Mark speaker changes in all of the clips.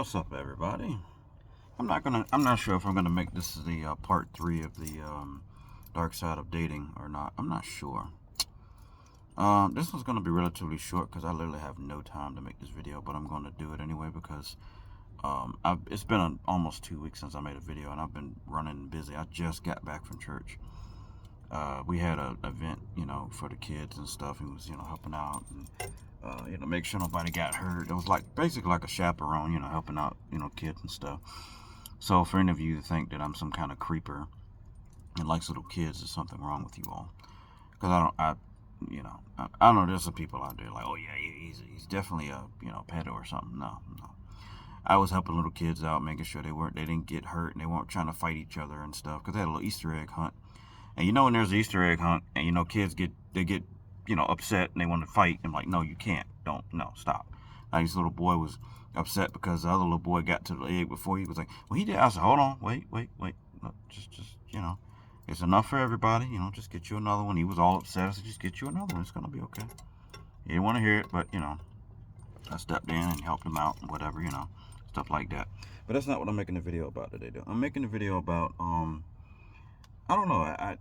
Speaker 1: What's up, everybody? I'm not sure if I'm gonna make this the part 3 of the dark side of dating or not. I'm not sure. This one's gonna be relatively short because I literally have no time to make this video, but I'm gonna do it anyway because it's been almost 2 weeks since I made a video, and I've been running busy. I just got back from church. We had an event, for the kids and stuff, and was, helping out and, make sure nobody got hurt. It was basically like a chaperone, helping out, kids and stuff. So for any of you who think that I'm some kind of creeper and likes little kids, there's something wrong with you all. Because I know there's some people out there like, oh yeah, he's definitely a, pedo or something. No. I was helping little kids out, making sure they didn't get hurt and they weren't trying to fight each other and stuff. Because they had a little Easter egg hunt. And when there's an Easter egg hunt and, kids get upset and they want to fight, I'm like, no, you can't. Stop. Like, this little boy was upset because the other little boy got to the egg before he was like, well, he did. I said, hold on, wait. No, just, it's enough for everybody. Just get you another one. He was all upset. I said, just get you another one. It's going to be okay. He didn't want to hear it, but, I stepped in and helped him out and whatever, stuff like that. But that's not what I'm making a video about today, though. I'm making a video about, I don't know. I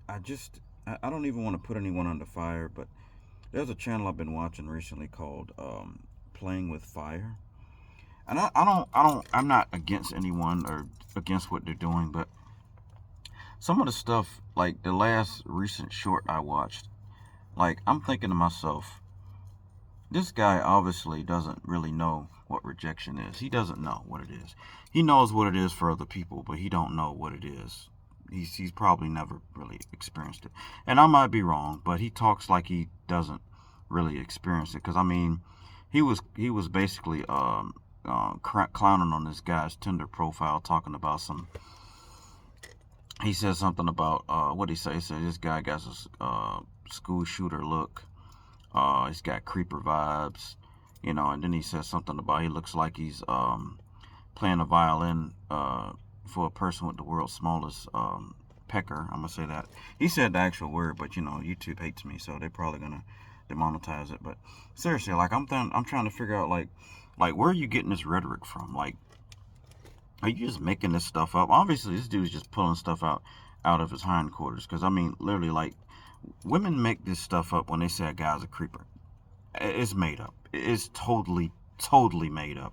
Speaker 1: don't even want to put anyone under fire, but there's a channel I've been watching recently called Playing with Fire. And I'm not against anyone or against what they're doing, but some of the stuff, like the last recent short I watched, like, I'm thinking to myself, this guy obviously doesn't really know what rejection is. He doesn't know what it is. He knows what it is for other people, but he don't know what it is. He's probably never really experienced it. And I might be wrong, but he talks like he doesn't really experience it. Because, he was basically clowning on this guy's Tinder profile, talking about he said something about, what did he say? He said this guy got a school shooter look. He's got creeper vibes, and then he said something about he looks like he's playing a violin for a person with the world's smallest pecker. I'm gonna say that. He said the actual word, but YouTube hates me, so they're probably gonna demonetize it. But seriously, like, I'm trying to figure out like where are you getting this rhetoric from? Like, are you just making this stuff up? Obviously, this dude's just pulling stuff out of his hindquarters. Because literally, like, women make this stuff up when they say a guy's a creeper. It's made up. It's totally made up.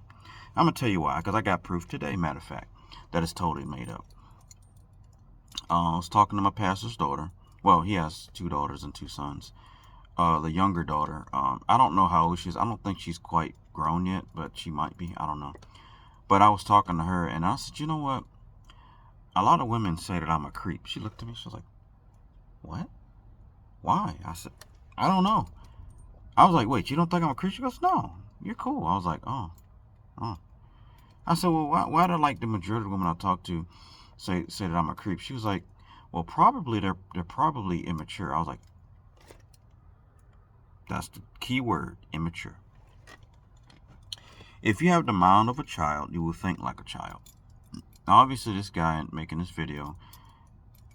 Speaker 1: I'm gonna tell you why. Because I got proof today, matter of fact, that it's totally made up. I was talking to my pastor's daughter. Well, he has 2 daughters and 2 sons. The younger daughter, I don't know how old she is. I don't think she's quite grown yet, but she might be. I don't know. But I was talking to her, and I said, you know what? A lot of women say that I'm a creep. She looked at me. She was like, what? Why? I said, I don't know. I was like, wait, you don't think I'm a creep? She goes, no, you're cool. I was like, oh. I said, well, why do like the majority of women I talk to say that I'm a creep? She was like, well, probably they're probably immature. I was like, that's the key word, immature. If you have the mind of a child, you will think like a child. Now, obviously, this guy making this video,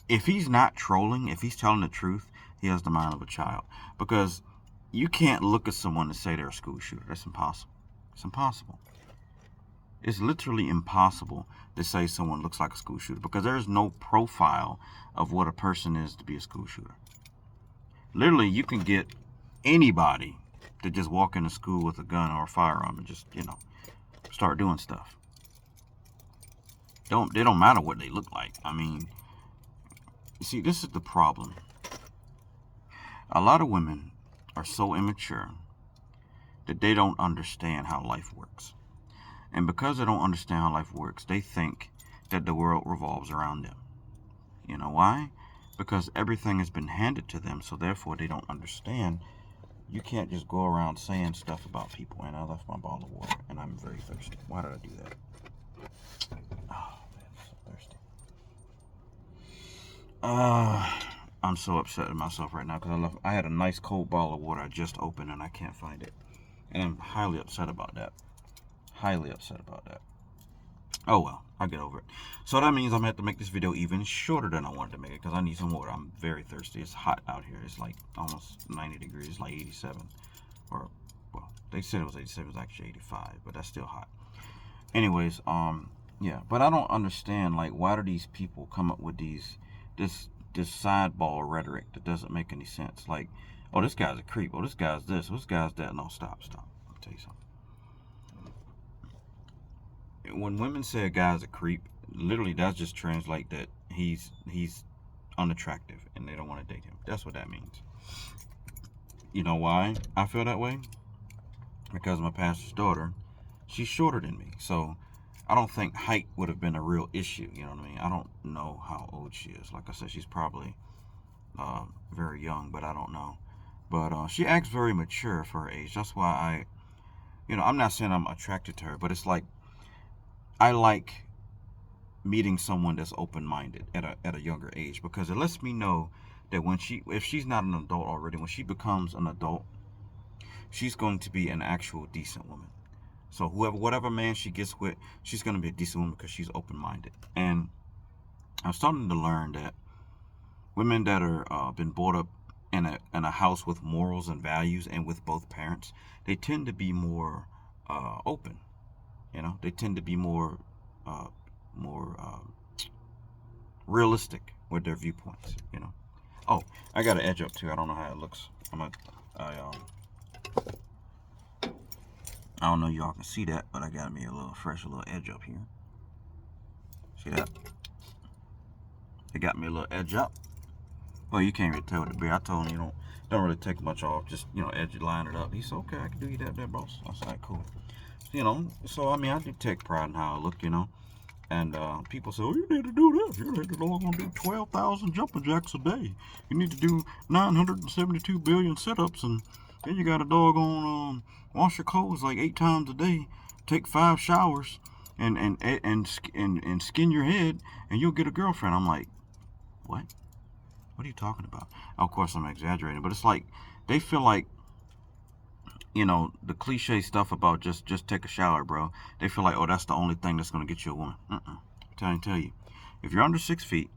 Speaker 1: if he's not trolling, if he's telling the truth, he has the mind of a child. Because you can't look at someone and say they're a school shooter. That's impossible. It's impossible. It's literally impossible to say someone looks like a school shooter because there is no profile of what a person is to be a school shooter. Literally, you can get anybody to just walk into school with a gun or a firearm and just, start doing stuff. They don't matter what they look like. You see, this is the problem. A lot of women are so immature that they don't understand how life works. And because they don't understand how life works, they think that the world revolves around them. You know why? Because everything has been handed to them, so therefore they don't understand. You can't just go around saying stuff about people. And I left my bottle of water, and I'm very thirsty. Why did I do that? Oh, man, I'm so thirsty. I'm so upset at myself right now because I had a nice cold bottle of water I just opened, and I can't find it. And I'm highly upset about that. Oh well, I'll get over it. So that means I'm going to have to make this video even shorter than I wanted to make it because I need some water. I'm very thirsty. It's hot out here. It's like almost 90 degrees. It's like 87. Or, well, they said it was 87. It was actually 85, but that's still hot. Anyways, yeah, but I don't understand, like, why do these people come up with this sideball rhetoric that doesn't make any sense? Like, oh, this guy's a creep. Oh, this guy's this. This guy's that. No, stop. I'll tell you something. When women say a guy's a creep, literally that just translates that he's unattractive and they don't want to date him. That's what that means. You know why I feel that way? Because my pastor's daughter, she's shorter than me, so I don't think height would have been a real issue. You know what I mean? I don't know how old she is. Like I said, she's probably very young, but I don't know. But she acts very mature for her age. That's why I'm not saying I'm attracted to her, but it's like I like meeting someone that's open-minded at a younger age, because it lets me know that if she's not an adult already, when she becomes an adult, she's going to be an actual decent woman. So whatever man she gets with, she's going to be a decent woman because she's open-minded. And I'm starting to learn that women that are been brought up in a house with morals and values and with both parents, they tend to be more open. They tend to be more realistic with their viewpoints. Oh, I got an edge up too. I don't know how it looks. I don't know y'all can see that, but I got me a little edge up here. See that? It got me a little edge up. Well, you can't really tell with the beard. I told him, don't really take much off. Just, edge it, line it up. He said, okay, I can do you that there, boss. I said, cool. So, I mean, I do take pride in how I look, And people say, oh, you need to do this. You need to go do 12,000 jumping jacks a day. You need to do 972 billion sit-ups, and then you got a doggone wash your clothes like 8 times a day, take 5 showers, and skin your head, and you'll get a girlfriend. I'm like, what? What are you talking about? Of course, I'm exaggerating, but it's like they feel like, the cliche stuff about just take a shower, bro. They feel like, oh, that's the only thing that's gonna get you a woman. Tell you, if you're under 6 feet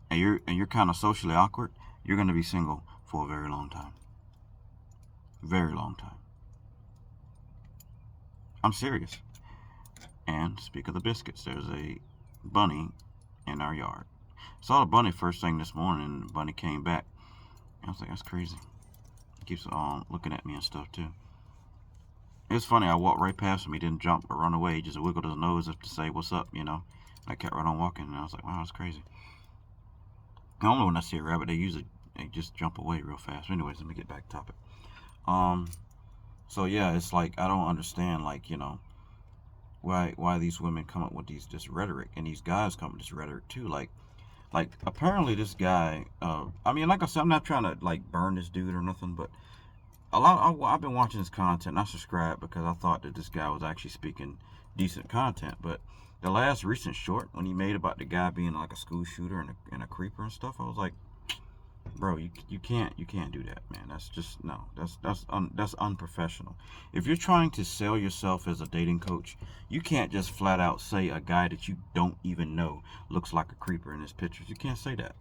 Speaker 1: and you're kind of socially awkward, you're gonna be single for a very long time. Very long time. I'm serious. And speak of the biscuits, there's a bunny in our yard. Saw the bunny first thing this morning, and the bunny came back. I was like, that's crazy. He keeps looking at me and stuff too. It's funny, I walked right past him. He didn't jump or run away. He just wiggled his nose as to say, what's up, I kept right on walking, and I was like, wow, that's crazy. Normally when I see a rabbit, they just jump away real fast. Anyways, let me get back to topic. So yeah, it's like, I don't understand, like, why these women come up with this rhetoric, and these guys come up with this rhetoric too. Like apparently this guy, I mean, like I said, I'm not trying to like burn this dude or nothing, but I've been watching his content. I subscribed because I thought that this guy was actually speaking decent content. But the last recent short, when he made about the guy being like a school shooter and a creeper and stuff, I was like, bro, you can't do that, man. That's just, no, that's unprofessional. If you're trying to sell yourself as a dating coach, you can't just flat out say a guy that you don't even know looks like a creeper in his pictures. You can't say that.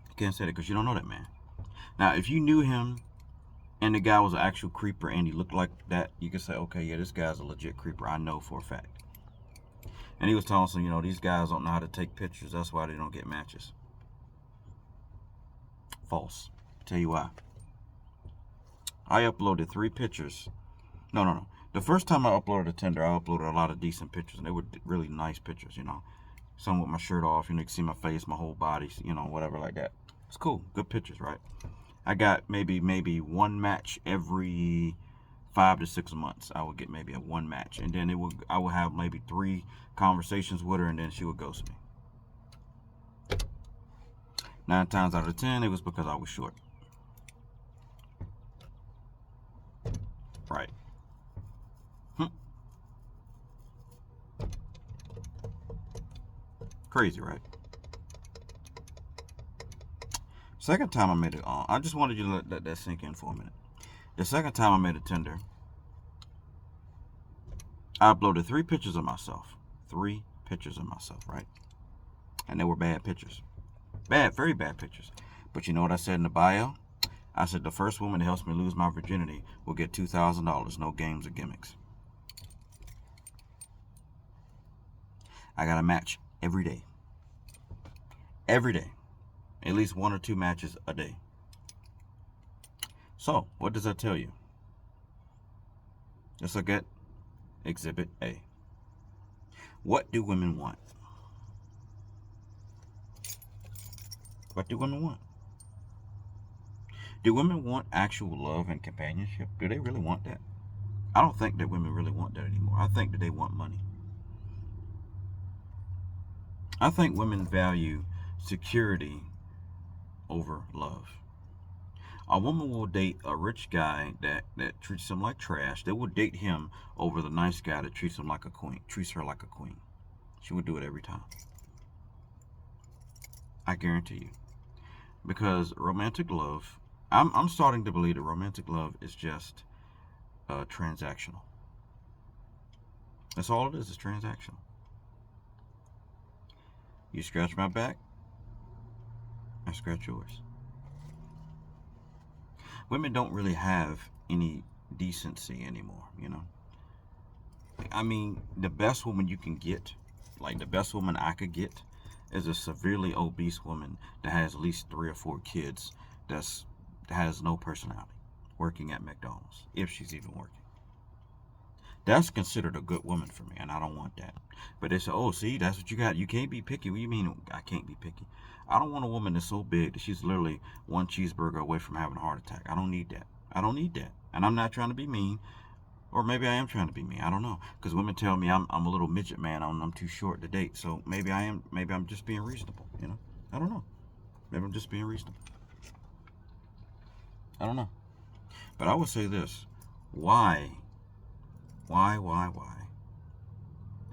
Speaker 1: You can't say that because you don't know that man. Now, if you knew him and the guy was an actual creeper and he looked like that, you could say, okay, yeah, this guy's a legit creeper. I know for a fact. And he was telling us, these guys don't know how to take pictures. That's why they don't get matches. False. Tell you why. I uploaded 3 pictures. No. The first time I uploaded to Tinder, I uploaded a lot of decent pictures, and they were really nice pictures, Some with my shirt off, you can see my face, my whole body, whatever like that. It's cool. Good pictures, right? I got maybe one match every 5 to 6 months. I would get maybe a 1 match, and then I would have maybe 3 conversations with her, and then she would ghost me. 9 times out of 10, it was because I was short. Right. Crazy, right? Second time I made it on. I just wanted you to let that sink in for a minute. The second time I made a Tinder, I uploaded 3 pictures of myself. 3 pictures of myself, right? And they were bad pictures. Bad, very bad pictures. But you know what I said in the bio? I said the first woman that helps me lose my virginity will get $2,000. No games or gimmicks. I got a match every day. Every day. At least 1 or 2 matches a day. So, what does that tell you? Let's look at Exhibit A. What do women want? What do women want? Do women want actual love and companionship? Do they really want that? I don't think that women really want that anymore. I think that they want money. I think women value security over love. A woman will date a rich guy that treats him like trash. They will date him over the nice guy that treats him like a queen, treats her like a queen. She would do it every time. I guarantee you. Because romantic love, I'm starting to believe that romantic love is just transactional. That's all it is transactional. You scratch my back, I scratch yours. Women don't really have any decency anymore, you know. I mean, the best woman you can get, like the best woman I could get, is a severely obese woman that has at least 3 or 4 kids that has no personality, working at McDonald's, if she's even working. That's considered a good woman for me, and I don't want that. But they say, oh, see, that's what you got. You can't be picky. What do you mean I can't be picky? I don't want a woman that's so big that she's literally 1 cheeseburger away from having a heart attack. I don't need that. I don't need that. And I'm not trying to be mean, or maybe I am trying to be mean. I don't know. Because women tell me I'm a little midget man. I'm too short to date. So maybe I am. Maybe I'm just being reasonable. You know. I don't know. Maybe I'm just being reasonable. I don't know. But I would say this: why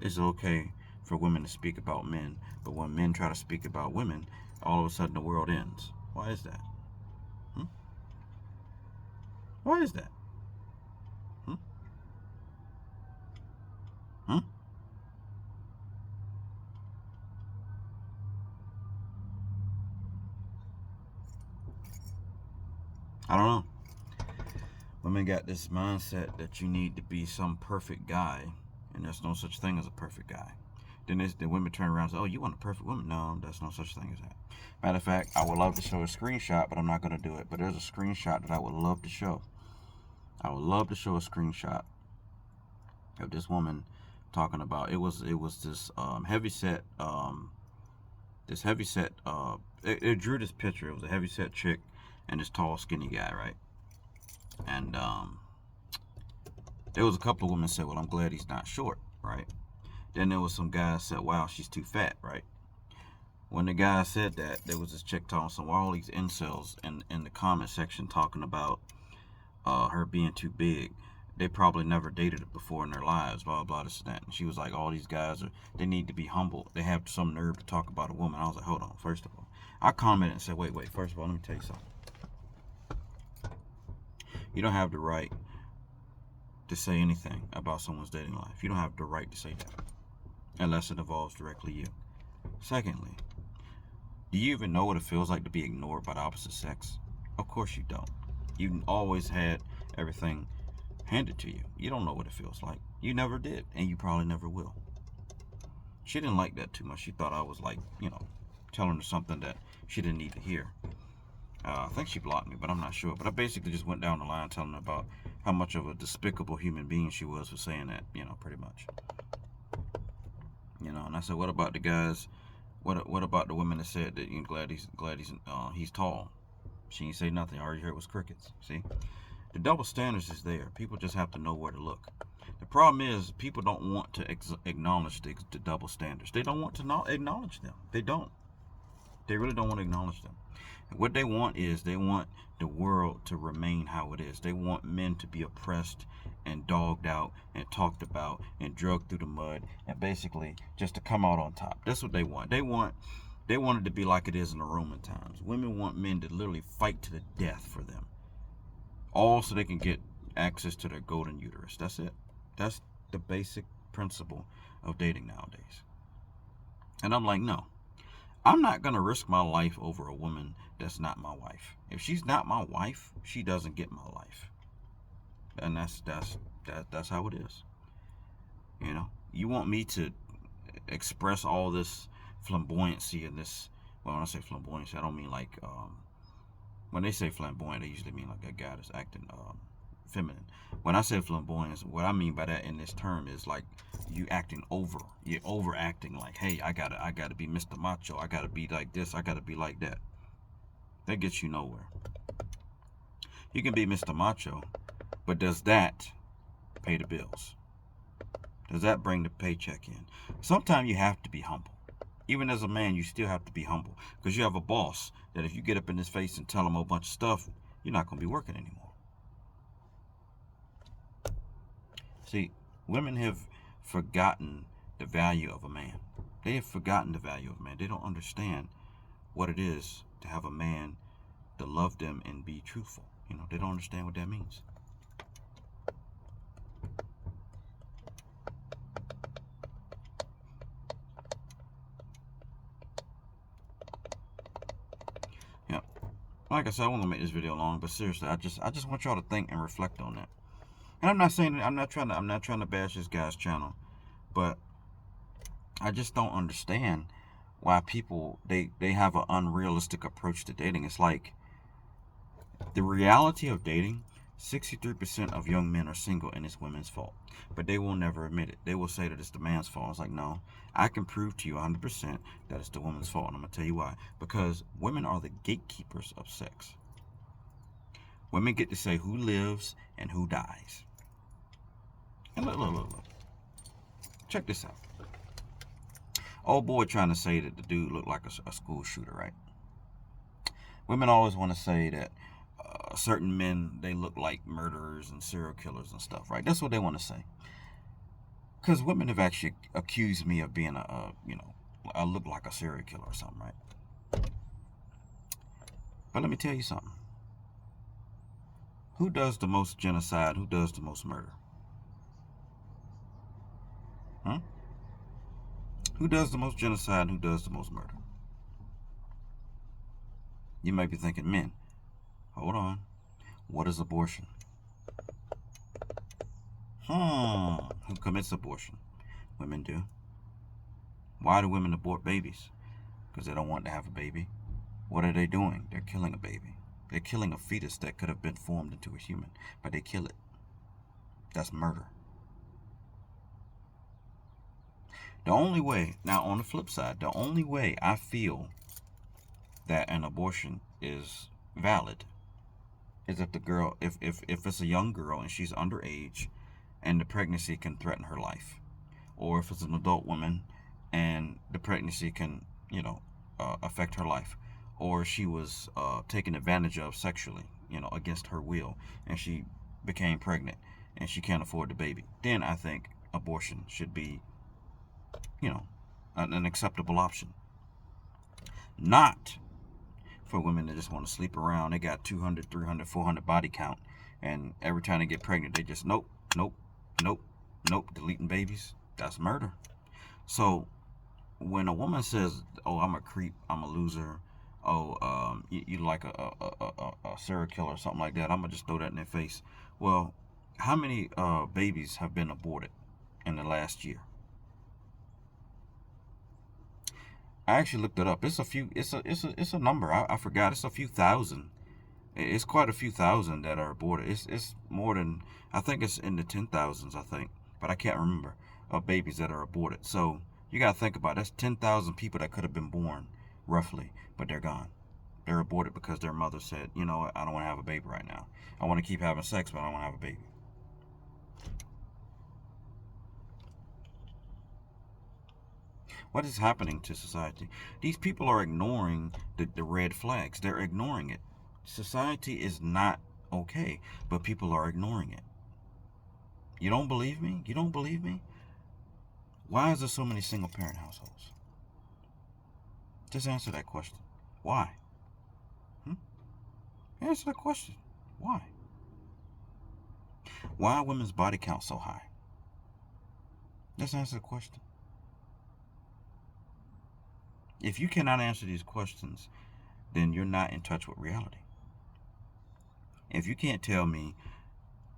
Speaker 1: is it okay for women to speak about men, but when men try to speak about women, all of a sudden the world ends? Why is that? Hmm? Why is that? Hmm? Hmm? I don't know. Women got this mindset that you need to be some perfect guy, and there's no such thing as a perfect guy. Then the women turn around and say, oh, you want a perfect woman? No, there's no such thing as that. Matter of fact, I would love to show a screenshot, but I'm not going to do it. But there's a screenshot that I would love to show. I would love to show a screenshot of this woman talking about, it was this heavy set it drew this picture. It was a heavy set chick and this tall skinny guy, right? And there was a couple of women said, well, I'm glad he's not short, right? Then there was some guys said, wow, she's too fat, right? When the guy said that, there was this chick talking, so all these incels in the comment section talking about her being too big. They probably never dated it before in their lives, blah, blah, this and that. And she was like, all these guys, they need to be humble. They have some nerve to talk about a woman. I was like, hold on, first of all. I commented and said, wait, first of all, let me tell you something. You don't have the right to say anything about someone's dating life. You don't have the right to say that unless it involves directly you. Secondly, do you even know what it feels like to be ignored by the opposite sex? Of course you don't. You always had everything handed to you. You don't know what it feels like. You never did, and you probably never will. She didn't like that too much. She thought I was like, telling her something that she didn't need to hear. I think she blocked me, but I'm not sure. But I basically just went down the line telling her about how much of a despicable human being she was for saying that, pretty much. And I said, what about the guys? What about the women that said that you're glad he's tall? She didn't say nothing. All you heard was crickets. See, the double standards is there. People just have to know where to look. The problem is people don't want to acknowledge the double standards. They don't want to not acknowledge them. They don't. They really don't want to acknowledge them. And what they want is they want the world to remain how it is. They want men to be oppressed and dogged out and talked about and drugged through the mud and basically just to come out on top. That's what they want. They want it to be like it is in the Roman times. Women want men to literally fight to the death for them. All so they can get access to their golden uterus. That's it. That's the basic principle of dating nowadays. And I'm like, no. I'm not going to risk my life over a woman that's not my wife. If she's not my wife, she doesn't get my life. And that's how it is. You want me to express all this flamboyancy and this. Well, when I say flamboyancy, I don't mean like when they say flamboyant, they usually mean like a guy that's acting feminine. When I say flamboyance, what I mean by that in this term is like you acting over. You're overacting. Like, hey, I gotta be Mr. Macho. I gotta be like this. I gotta be like that. That gets you nowhere. You can be Mr. Macho, but does that pay the bills? Does that bring the paycheck in? Sometimes you have to be humble. Even as a man, you still have to be humble because you have a boss that if you get up in his face and tell him a bunch of stuff, you're not going to be working anymore. See, women have forgotten the value of a man. They have forgotten the value of a man. They don't understand what it is to have a man to love them and be truthful. You know, they don't understand what that means. Yeah. Like I said, I won't make this video long, but seriously, I just want y'all to think and reflect on that. And I'm not saying I'm not trying to bash this guy's channel, but I just don't understand why people they have an unrealistic approach to dating. It's like the reality of dating, 63% of young men are single and it's women's fault. But they will never admit it. They will say that it's the man's fault. It's like, no, I can prove to you 100% that it's the woman's fault. And I'm going to tell you why. Because women are the gatekeepers of sex. Women get to say who lives and who dies. And look. Check this out. Old boy trying to say that the dude looked like a school shooter, right? Women always want to say that certain men, they look like murderers and serial killers and stuff, right? That's what they want to say. Because women have actually accused me of being I look like a serial killer or something, right? But let me tell you something. Who does the most genocide? Who does the most murder? Huh? Who does the most genocide? Who does the most murder? You might be thinking, men. Hold on. What is abortion? Who commits abortion? Women do. Why do women abort babies? Because they don't want to have a baby. What are they doing? They're killing a baby. They're killing a fetus that could have been formed into a human, but they kill it. That's murder. The only way, now on the flip side, the only way I feel that an abortion is valid is if the girl, if it's a young girl and she's underage and the pregnancy can threaten her life. Or if it's an adult woman and the pregnancy can, affect her life. Or she was taken advantage of sexually, against her will, and she became pregnant and she can't afford the baby. Then I think abortion should be, an acceptable option. Not for women that just want to sleep around. They got 200, 300, 400 body count, and every time they get pregnant, they just nope, deleting babies. That's murder. So when a woman says, "Oh, I'm a creep, I'm a loser," "Oh, you like a serial killer or something like that," I'm gonna just throw that in their face. Well, how many babies have been aborted in the last year? I actually looked it up. It's a few. It's a number. I forgot. It's a few thousand. It's quite a few thousand that are aborted. It's more than, I think it's in the 10,000s. I think, but I can't remember, of babies that are aborted. So you gotta think about it. That's 10,000 people that could have been born, roughly, but they're gone. They're aborted because their mother said, "You know what? I don't want to have a baby right now. I want to keep having sex, but I don't want to have a baby." What is happening to society? These people are ignoring the red flags. They're ignoring it. Society is not okay, but people are ignoring it. You don't believe me? You don't believe me? Why is there so many single parent households? Just answer that question. Why? Answer the question. Why? Why are women's body count so high? Just answer the question. If you cannot answer these questions, then you're not in touch with reality. If you can't tell me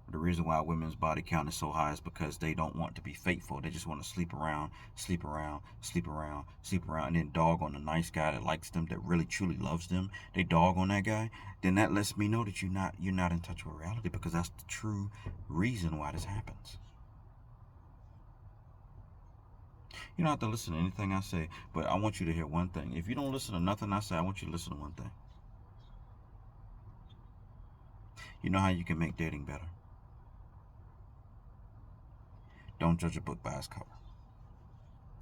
Speaker 1: The reason why women's body count is so high is because they don't want to be faithful. They just want to sleep around, sleep around, sleep around, sleep around, and then dog on the nice guy that likes them, that really truly loves them. They dog on that guy. Then that lets me know that you're not in touch with reality, because that's the true reason why this happens. You don't have to listen to anything I say, but I want you to hear one thing. If you don't listen to nothing I say, I want you to listen to one thing. You know how you can make dating better? Don't judge a book by its cover.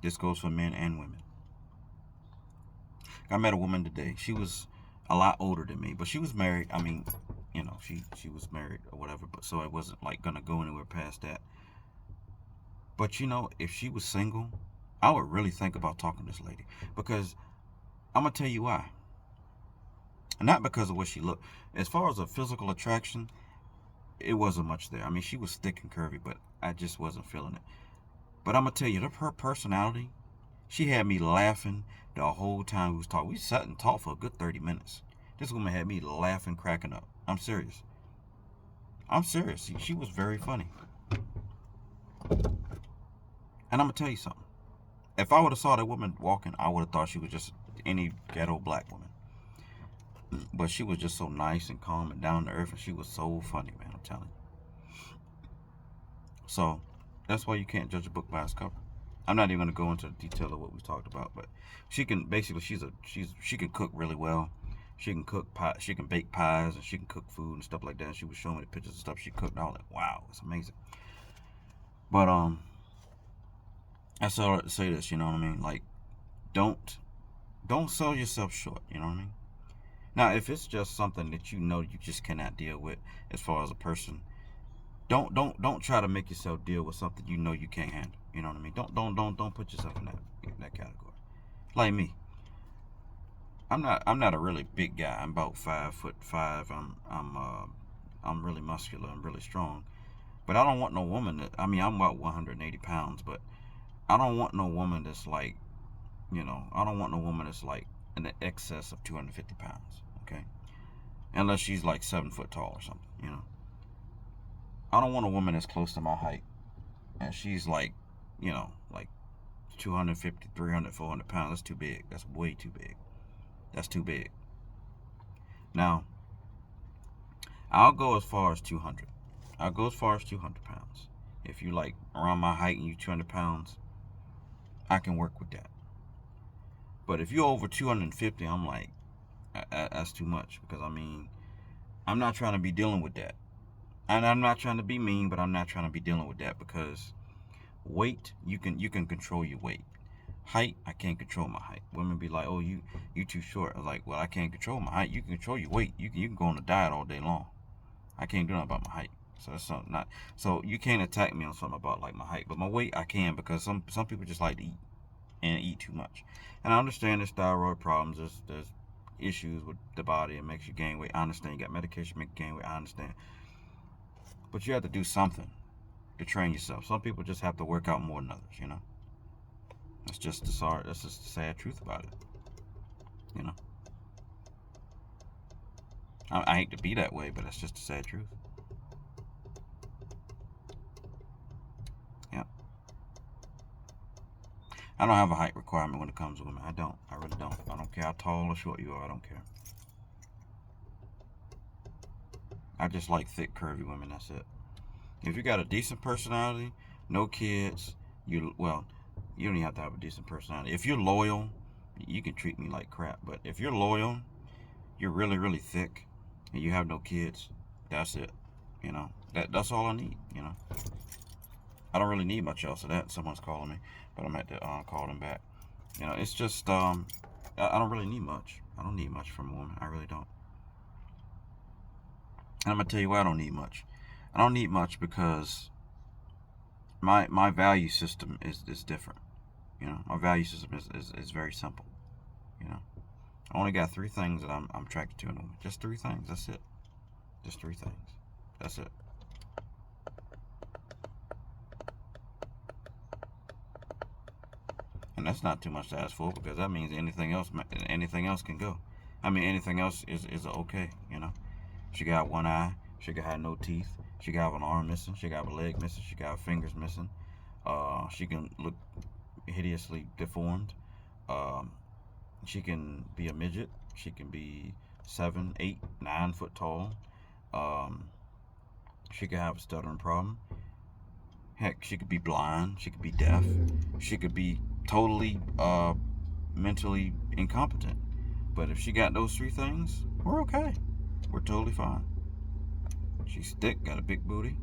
Speaker 1: This goes for men and women. I met a woman today. She was a lot older than me, but she was married. I mean, she was married or whatever, but so it wasn't like gonna go anywhere past that. But if she was single, I would really think about talking to this lady, because I'm gonna tell you why. Not because of what she looked. As far as a physical attraction, it wasn't much there. I mean, she was thick and curvy, but I just wasn't feeling it. But I'm gonna tell you, her personality, she had me laughing the whole time we was talking. We sat and talked for a good 30 minutes. This woman had me laughing, cracking up. I'm serious. I'm serious. She was very funny. And I'm gonna tell you something. If I would have saw that woman walking, I would have thought she was just any ghetto black woman. But she was just so nice and calm and down to earth, and she was so funny, man. I'm telling you. So that's why you can't judge a book by its cover. I'm not even gonna go into the detail of what we talked about, but she can basically she can cook really well. She can cook pie, she can bake pies, and she can cook food and stuff like that. And she was showing me the pictures of stuff she cooked, and I was like, wow, it's amazing. But I saw her say this, you know what I mean? Like, don't sell yourself short, you know what I mean? Now, if it's just something that you just cannot deal with as far as a person, don't try to make yourself deal with something you can't handle. You know what I mean? Don't put yourself in that category. Like me, I'm not a really big guy. I'm about 5'5". I'm really muscular. I'm really strong. But I don't want no woman that. I mean, I'm about 180 pounds, but I don't want no woman that's like, I don't want no woman that's like in the excess of 250 pounds. Okay, unless she's like 7 foot tall or something. I don't want a woman that's close to my height and she's like, like 250, 300, 400 pounds. That's too big. That's way too big. That's too big. Now, I'll go as far as 200. I'll go as far as 200 pounds. If you like around my height and you 200 pounds, I can work with that. But if you're over 250, I'm like, that's too much, because I mean, I'm not trying to be dealing with that. And I'm not trying to be mean, but I'm not trying to be dealing with that, because weight, you can control your weight. Height, I can't control my height. Women be like, oh, you too short. I was like, well, I can't control my height. You can control your weight. You can go on a diet all day long. I can't do nothing about my height. So that's something not. So you can't attack me on something about like my height, but my weight I can, because some people just like to eat and eat too much. And I understand there's thyroid problems. There's issues with the body. It makes you gain weight. I understand. You got medication make you gain weight. I understand. But you have to do something to train yourself. Some people just have to work out more than others. That's just the sad truth about it. I hate to be that way, but that's just the sad truth. Yeah. I don't have a height requirement when it comes to women. I don't. I really don't. I don't care how tall or short you are. I don't care. I just like thick, curvy women. That's it. If you got a decent personality, no kids, you don't even have to have a decent personality. If you're loyal, you can treat me like crap. But if you're loyal, you're really, really thick, and you have no kids, that's it. That's all I need. I don't really need much else of that. Someone's calling me, but I'm at to call them back. It's just I don't really need much. I don't need much from a woman. I really don't. And I'm gonna tell you why I don't need much. I don't need much because my value system is different. My value system is very simple. I only got 3 things that I'm attracted to in a woman. Just 3 things. That's it. Just 3 things. That's it. And that's not too much to ask for, because that means anything else can go. I mean, anything else is okay. She got one eye. She got no teeth. She can have an arm missing. She can have a leg missing. She can have fingers missing. She can look hideously deformed. Um, she can be a midget. She can be 7, 8, 9 foot tall. Um, she could have a stuttering problem. Heck, she could be blind. She could be deaf. She could be totally mentally incompetent. But if she got those 3 things, we're okay. We're totally fine. She's thick, got a big booty.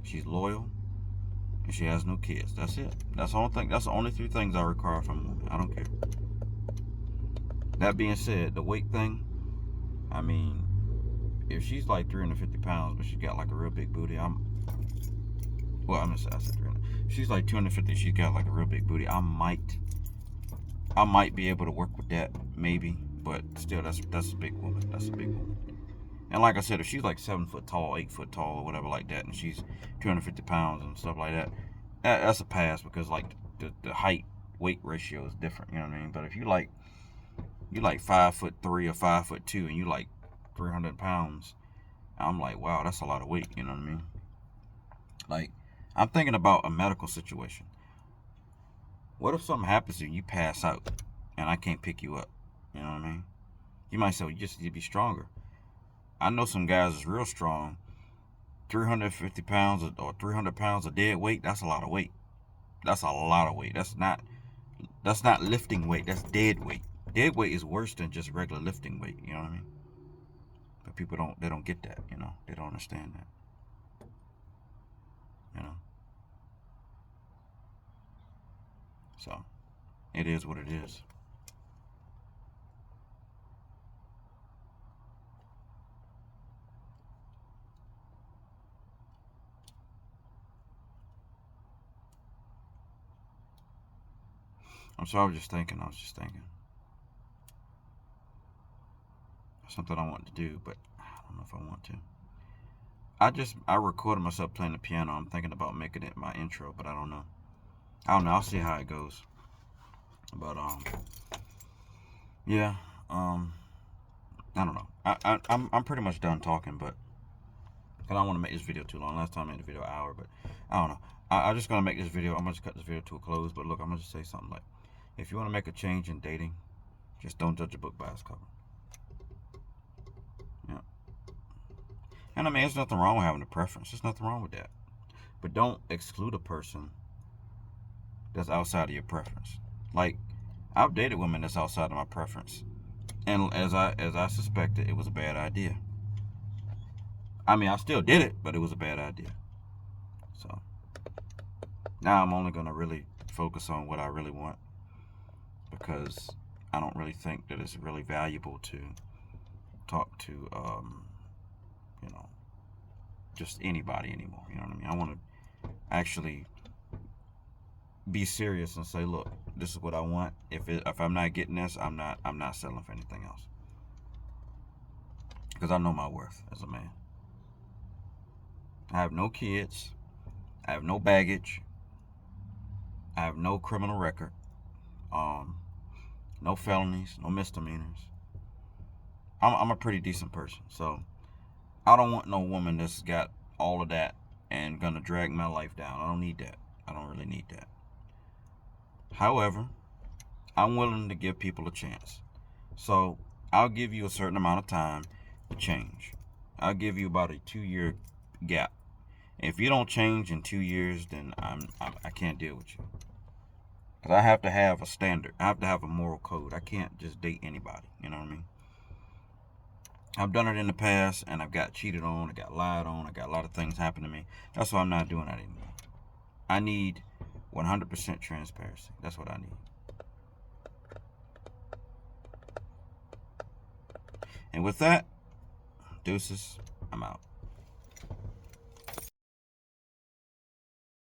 Speaker 1: She's loyal, and she has no kids. That's it. That's the only thing. That's the only 3 things I require from a woman. I don't care. That being said, the weight thing. I mean, if she's like 350 pounds, but she got like a real big booty, well, I said 300. She's like 250. She's got like a real big booty. I might be able to work with that, maybe. But still, that's a big woman. That's a big woman. And like I said, if she's like 7 foot tall, 8 foot tall, or whatever like that, and she's 250 pounds and stuff like that, that's a pass because like the height weight ratio is different. You know what I mean? But if you like 5'3" or 5'2", and you like 300 pounds, I'm like, wow, that's a lot of weight. You know what I mean? Like, I'm thinking about a medical situation. What if something happens to you and you pass out and I can't pick you up? You know what I mean? You might say, well, you just need to be stronger. I know some guys that's real strong. 350 pounds or 300 pounds of dead weight, that's a lot of weight. That's a lot of weight. That's not lifting weight. That's dead weight. Dead weight is worse than just regular lifting weight. You know what I mean? But people don't get that. You know, they don't understand that. You know. So, it is what it is. I'm sorry, I was just thinking. Something I want to do, but I don't know if I want to. I recorded myself playing the piano. I'm thinking about making it my intro, but I don't know. I'll see how it goes. But yeah. I don't know. I'm pretty much done talking, but I don't want to make this video too long. Last time I made the video an hour, but I don't know. I'm just gonna make this video. I'm gonna just cut this video to a close. But look, I'm gonna just say something like, if you want to make a change in dating, just don't judge a book by its cover. Yeah. And I mean, there's nothing wrong with having a preference. There's nothing wrong with that. But don't exclude a person that's outside of your preference. Like, I've dated women that's outside of my preference, and as I suspected, it was a bad idea. I mean, I still did it, but it was a bad idea. So now I'm only gonna really focus on what I really want, because I don't really think that it's really valuable to talk to you know, just anybody anymore. You know what I mean? I want to actually be serious and say, look, this is what I want. If I'm not getting this, I'm not settling for anything else, because I know my worth as a man. I have no kids. I have no baggage. I have no criminal record. No felonies, no misdemeanors. I'm a pretty decent person, so I don't want no woman that's got all of that and gonna drag my life down. I don't need that. I don't really need that. However, I'm willing to give people a chance. So I'll give you a certain amount of time to change. I'll give you about a 2-year gap. If you don't change in 2 years, then I can't deal with you. Because I have to have a standard. I have to have a moral code. I can't just date anybody. You know what I mean? I've done it in the past, and I've got cheated on. I got lied on. I got a lot of things happen to me. That's why I'm not doing that anymore. I need 100% transparency. That's what I need. And with that, deuces, I'm out.